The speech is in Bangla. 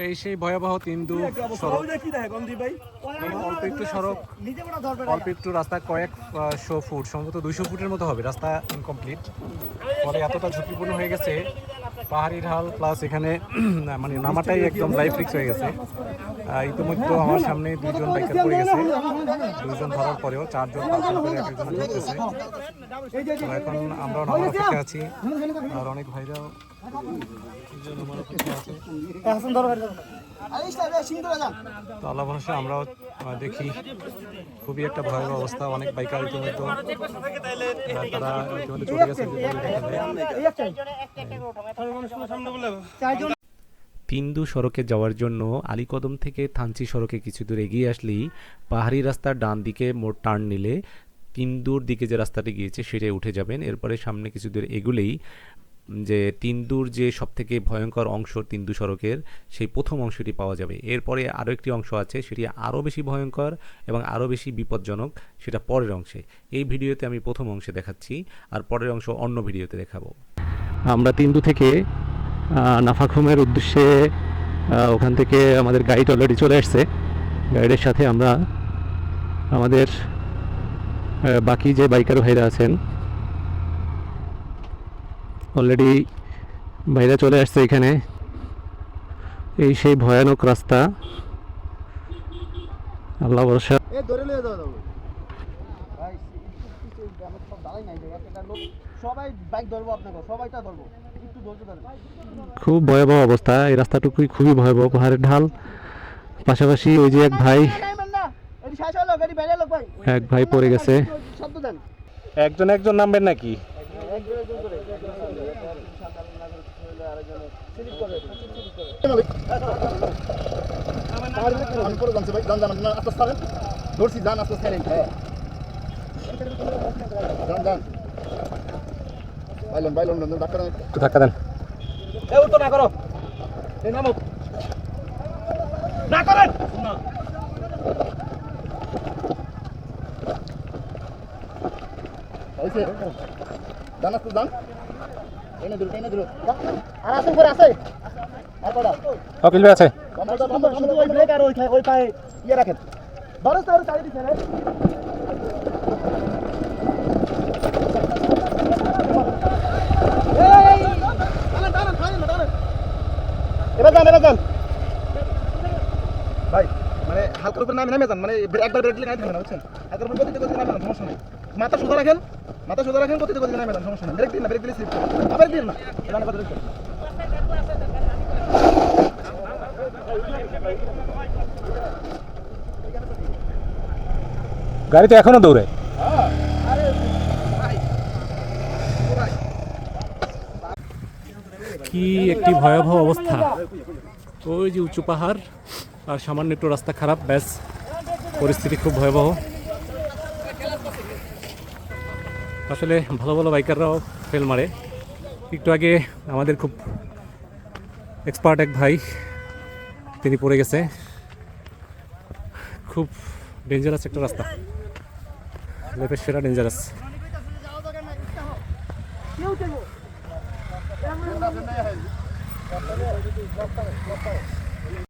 এই সেই ভয়াবহ তিন্দু অল্প একটু সড়ক, অল্প একটু রাস্তা, কয়েকশো ফুট, সম্ভবত 200 ফুটের মতো হবে রাস্তা, ইনকমপ্লিট। ফলে এতটা ঝুঁকিপূর্ণ হয়ে গেছে, পাহাড়ি ঢাল প্লাস এখানে মানে নামাটাই একদম লাইফ রিস্ক হয়ে গেছে। ইতিমধ্যে আমার সামনে 2জন বাইকার পড়ে গেছে, 2জন ধরার পরেও 4জন করে একজন ধরতেছে। এখন আমরাও নামার অপেক্ষা আছি, আর অনেক ভাইরাও নামার অপেক্ষা আছে। তো আল্লাহ ভরসা আমরাও দেখি, খুবই একটা ভয়াবহ অবস্থা। অনেক বাইকার ইতিমধ্যে তারা ইতিমধ্যে চলে গেছে। তিন্দু সড়কে যাওয়ার জন্য আলীকদম থেকে থানচি সড়কে কিছু দূর এগিয়ে আসলেই পাহাড়ি রাস্তার ডান দিকে মোড় টার্ন নিলে তিন্দুর দিকে যে রাস্তাটি গিয়েছে সেটাই উঠে যাবেন। এরপরে সামনে কিছু দূর এগুলেই যে তিন্দুর যে সবথেকে ভয়ঙ্কর অংশ তিন্দু সড়কের, সেই প্রথম অংশটি পাওয়া যাবে। এরপরে আরও একটি অংশ আছে, সেটি আরও বেশি ভয়ঙ্কর এবং আরও বেশি বিপজ্জনক, সেটা পরের অংশে। এই ভিডিওতে আমি প্রথম অংশে দেখাচ্ছি, আর পরের অংশ অন্য ভিডিওতে দেখাবো। আমরা তিন্দু থেকে নাফাখুমের উদ্দেশ্যে, ওখান থেকে আমাদের গাইড অলরেডি চলে আসছে। গাইডের সাথে আমরা আমাদের বাকি যে বাইকার ভাইরা আছেন অলরেডি, ভাইরা চলে আসছে এখানে। এই সেই ভয়ানক রাস্তা, আল্লাহ ভরসা। খুব ভয়াবহ অবস্থা, এই রাস্তাটুকুই খুবই ভয়াবহ, পাহাড়ের ঢাল, পাশাপাশি ওই যে এক ভাই পড়ে গেছে। একজন একজন নামবেন নাকি? ধাক্কা দেন, না করো, না করেন। ভাই মানে হালকার উপর নামে যান, মানে একবার ব্রেক দিলে গাড়ি থামবে না, বুঝছেন? হালকার উপর গতিতে নামে যান, সমস্যা নেই। মাথা সোজা রাখেন, গতিতে নামে যান, সমস্যা নেই। ব্রেক দিন না, ব্রেক দিলে স্লিপ করবে, আবার দিন না। গাড়ি তো এখনো দৌড়ে। কি একটি ভয়াবহ অবস্থা, ওই যে উঁচু পাহাড় আর সামান্য একটু রাস্তা খারাপ, ব্যাস পরিস্থিতি খুব ভয়াবহ। আসলে ভালো ভালো বাইকাররাও ফেল মারে। একটু আগে আমাদের খুব এক্সপার্ট এক ভাই, তিনি পড়ে গেছে। খুব ডেঞ্জারাস একটা রাস্তা, লেপের সেরা ডেঞ্জারাস।